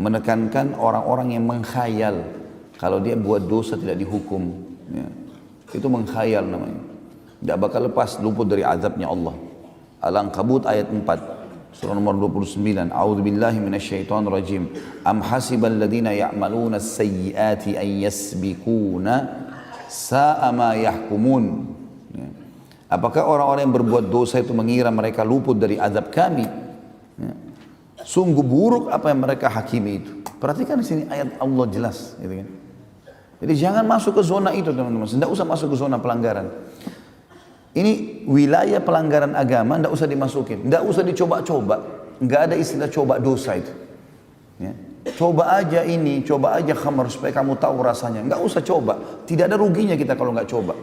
menekankan orang-orang yang mengkhayal kalau dia buat dosa tidak dihukum, ya. Itu mengkhayal namanya, tidak bakal lepas luput dari azabnya Allah. Al-Ankabut ayat 4, surah nomor 29. A'udzubillahi minasyaitonir rajim. Am hasibal ladzina ya'maluna as-sayyi'ati an yasbiquna sa'a ma yahkumun. Ya. Apakah orang-orang yang berbuat dosa itu mengira mereka luput dari azab kami? Ya. Sungguh buruk apa yang mereka hakimi itu. Perhatikan di sini ayat Allah jelas, gitu kan. Jadi jangan masuk ke zona itu teman-teman. Tidak usah masuk ke zona pelanggaran. Ini wilayah pelanggaran agama, tidak usah dimasukin, tidak usah dicoba-coba. Nggak ada istilah coba dosa itu. Ya. Coba aja ini, coba aja khamar supaya kamu tahu rasanya. Nggak usah coba. Tidak ada ruginya kita kalau nggak coba.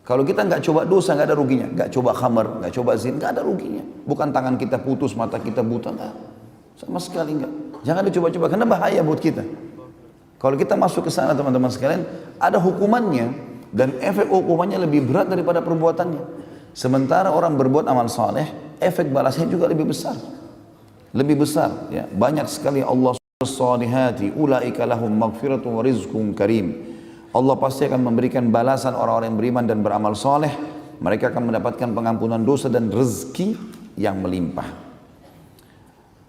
Kalau kita nggak coba dosa, nggak ada ruginya. Nggak coba khamar, nggak coba zina, nggak ada ruginya. Bukan tangan kita putus, mata kita buta, nggak. Sama sekali nggak. Jangan dicoba-coba, karena bahaya buat kita. Kalau kita masuk ke sana teman-teman sekalian, ada hukumannya. Dan efek hukumannya lebih berat daripada perbuatannya. Sementara orang berbuat amal saleh, efek balasnya juga lebih besar. Lebih besar. Ya. Banyak sekali Allah salihati, ulaika lahum maghfiratun wa rizqun karim. Allah pasti akan memberikan balasan orang-orang yang beriman dan beramal saleh. Mereka akan mendapatkan pengampunan dosa dan rezeki yang melimpah.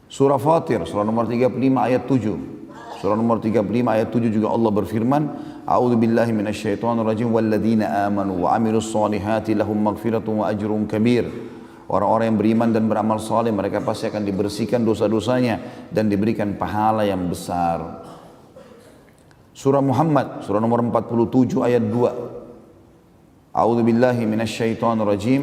Surah Fatir, surah nomor 35 ayat 7. Surah nomor 35 ayat 7 juga Allah berfirman, A'udzu billahi minasyaitonir rajim, walladzina amanu wa 'amilus solihati lahum maghfiratun wa ajrun kabir. Orang-orang yang beriman dan beramal saleh, mereka pasti akan dibersihkan dosa-dosanya dan diberikan pahala yang besar. Surah Muhammad, surah nomor 47 ayat 2. A'udzu billahi minasyaitonir rajim.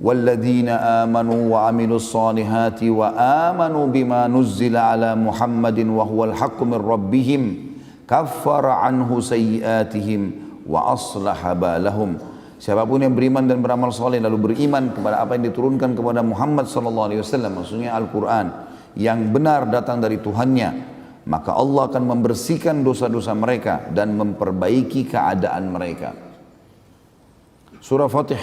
Walladzina amanu wa 'amilus solihati wa amanu bima nuzzila ala Muhammadin wa huwal haqqu min rabbihim kaffara anhu sayyi'atihim wa aslaha balahum. Siapapun yang beriman dan beramal saleh lalu beriman kepada apa yang diturunkan kepada Muhammad sallallahu alaihi wasallam, maksudnya Al-Qur'an yang benar datang dari Tuhannya, maka Allah akan membersihkan dosa-dosa mereka dan memperbaiki keadaan mereka. Surah Fatih,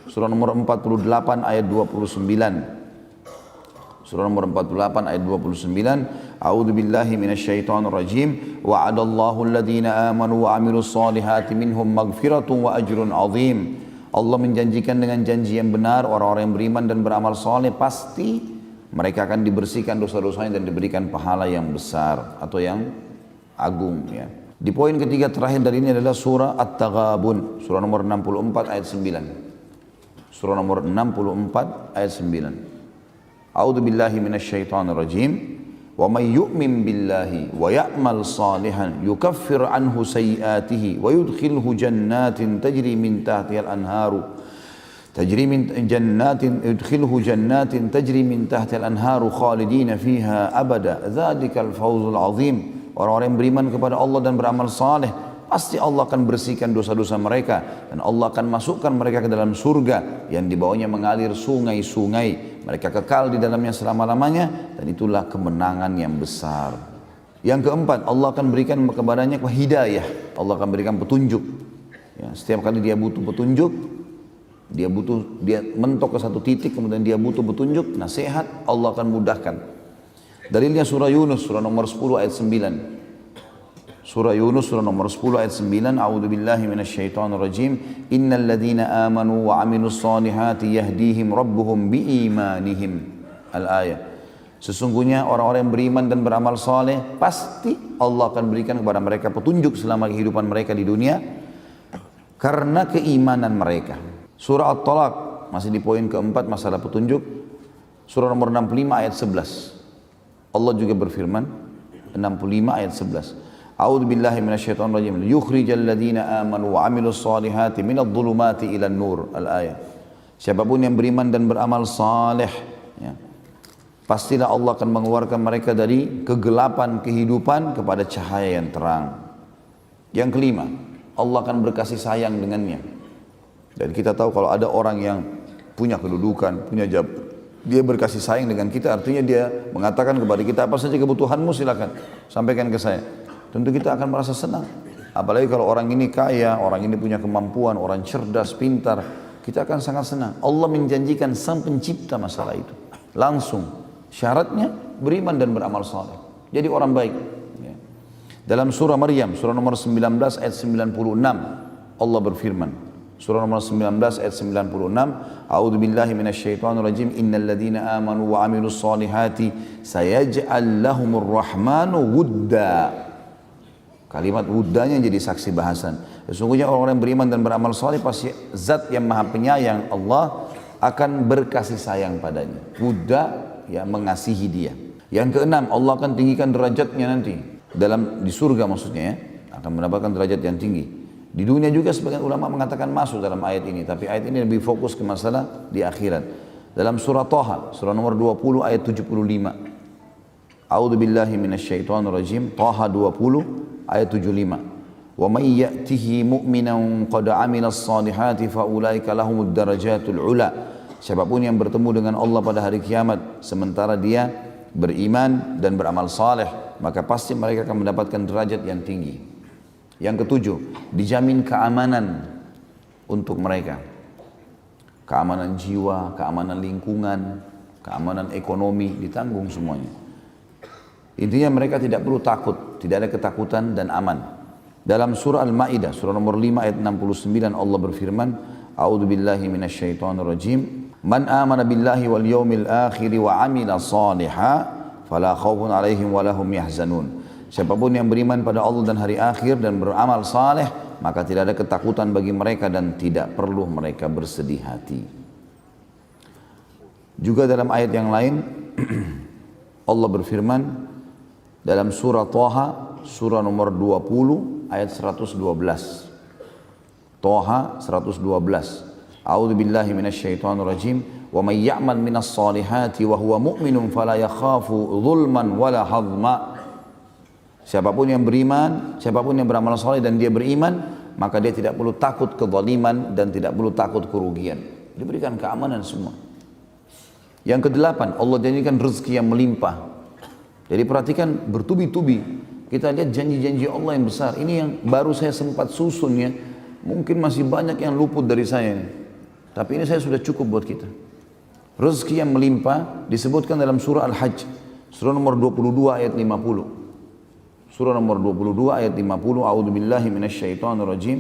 surah nomor 48 ayat 29. Surah nomor 48 ayat 29. A'udzu billahi minasyaitonir rajim. Wa'adallahu alladhina amanu wa 'amilus solihati minhum maghfiratun wa ajrun 'azim. Allah menjanjikan dengan janji yang benar orang-orang yang beriman dan beramal saleh pasti mereka akan dibersihkan dosa-dosanya dan diberikan pahala yang besar atau yang agung, ya. Di poin ketiga terakhir dari ini adalah surah At-Taghabun, surah nomor 64 ayat 9. Surah nomor 64 ayat 9. A'udzu billahi minasyaitonir rajim. Wa may yu'min billahi wa ya'mal salihan yukaffir anhu sayyi'atihi wa yudkhilhu jannatin tajri min tahtiha al-anharu yudkhilhu jannatin tajri min tahtiha al-anharu khalidina fiha abada dzalikal fawzul azim. Orang-orang yang beriman kepada Allah dan beramal saleh, pasti Allah akan bersihkan dosa-dosa mereka dan Allah akan masukkan mereka ke dalam surga yang di bawahnya mengalir sungai-sungai. Mereka kekal di dalamnya selama-lamanya dan itulah kemenangan yang besar. Yang keempat, Allah akan berikan kepadanya hidayah. Allah akan berikan petunjuk. Ya, setiap kali dia butuh petunjuk, dia mentok ke satu titik, kemudian dia butuh petunjuk, nasihat, Allah akan mudahkan. Dalilnya surah Yunus, surah nomor 10 ayat 9. Surah Yunus, surah nomor 10 ayat 9. A'udzu billahi minasyaitonir rajim. Innal ladzina amanu wa 'amilus solihati yahdihim rabbuhum biimanihim. Al-ayat. Sesungguhnya orang-orang yang beriman dan beramal saleh pasti Allah akan berikan kepada mereka petunjuk selama kehidupan mereka di dunia karena keimanan mereka. Surah At-Talaq masih di poin keempat masalah petunjuk. Surah nomor 65 ayat 11. Allah juga berfirman 65 ayat 11. A'udzu billahi minasyaitonir rajim. Yukhrijal ladzina amanu wa 'amilus solihati minadh dhulumati ilan nur. Al-ayat. Siapapun yang beriman dan beramal saleh, ya, pastilah Allah akan mengeluarkan mereka dari kegelapan kehidupan kepada cahaya yang terang. Yang kelima, Allah akan berkasih sayang dengannya. Dan kita tahu kalau ada orang yang punya kedudukan, punya jabatan, dia berkasih sayang dengan kita, artinya dia mengatakan kepada kita, apa saja kebutuhanmu silakan sampaikan ke saya. Tentu kita akan merasa senang. Apalagi kalau orang ini kaya, orang ini punya kemampuan, orang cerdas, pintar, kita akan sangat senang. Allah menjanjikan sang pencipta masalah itu. Langsung, syaratnya beriman dan beramal saleh. jadi orang baik. Ya. Dalam surah Maryam, surah nomor 19 ayat 96, Allah berfirman. Surah nomor 19 ayat 96, A'udzu billahi minasyaitonir rajim, innal ladzina amanu wa 'amilus solihati sayaj'al lahumur rahmanu wudda. Kalimat wuddanya jadi saksi bahasan. Sesungguhnya orang-orang yang beriman dan beramal saleh pasti zat yang maha penyayang Allah akan berkasih sayang padanya. Wudda, ya, mengasihi dia. Yang keenam, Allah akan tinggikan derajatnya nanti di surga maksudnya, ya, akan mendapatkan derajat yang tinggi. Di dunia juga sebagian ulama mengatakan masuk dalam ayat ini, tapi ayat ini lebih fokus ke masalah di akhirat. Dalam surah Thaha, surah nomor 20 ayat 75. A'udzu billahi minasyaitonir rajim. Thaha 20 ayat 75. Wa may ya'tihi mu'minan qad 'amilas salihati fa ulaika lahumud darajatul 'ula. Siapapun yang bertemu dengan Allah pada hari kiamat sementara dia beriman dan beramal saleh, maka pasti mereka akan mendapatkan derajat yang tinggi. Yang ketujuh, dijamin keamanan untuk mereka. Keamanan jiwa, keamanan lingkungan, keamanan ekonomi, ditanggung semuanya. Intinya mereka tidak perlu takut, tidak ada ketakutan dan aman. Dalam surah Al-Ma'idah, surah nomor 5 ayat 69, Allah berfirman, A'udzu billahi minasyaitonir rajim. Man amana billahi wal yawmil akhir wa 'amila shalihan fala khaufun 'alaihim wa lahum yahzanun. Siapapun yang beriman pada Allah dan hari akhir dan beramal saleh, maka tidak ada ketakutan bagi mereka dan tidak perlu mereka bersedih hati. Juga dalam ayat yang lain, Allah berfirman dalam surah Thaha, surah nomor 20 ayat 112. Thaha 112. A'udzu billahi minasyaitonir rajim. Wa may ya'mal minas solihati wa huwa mu'minun fala yakhafu dhulman wala hadma. Siapapun yang beriman, siapapun yang beramal saleh dan dia beriman, maka dia tidak perlu takut kezaliman dan tidak perlu takut kerugian. Diberikan keamanan semua. Yang kedelapan, Allah janjikan rezeki yang melimpah. Jadi perhatikan bertubi-tubi. Kita lihat janji-janji Allah yang besar. Ini yang baru saya sempat susun, ya. Mungkin masih banyak yang luput dari saya ini. Tapi ini saya sudah cukup buat kita. Rezeki yang melimpah disebutkan dalam surah Al-Hajj. Surah nomor 22 ayat 50. Surah nomor 22 ayat 50. A'udzu billahi minasyaitonir rajim.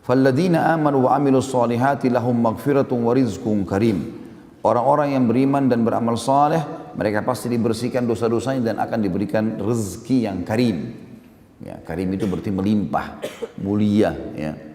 Falladzina amanu wa 'amilus solihati lahum maghfiratun wa rizqun karim. Orang-orang yang beriman dan beramal saleh, mereka pasti dibersihkan dosa-dosanya dan akan diberikan rezeki yang karim. Ya, karim itu berarti melimpah, mulia, ya.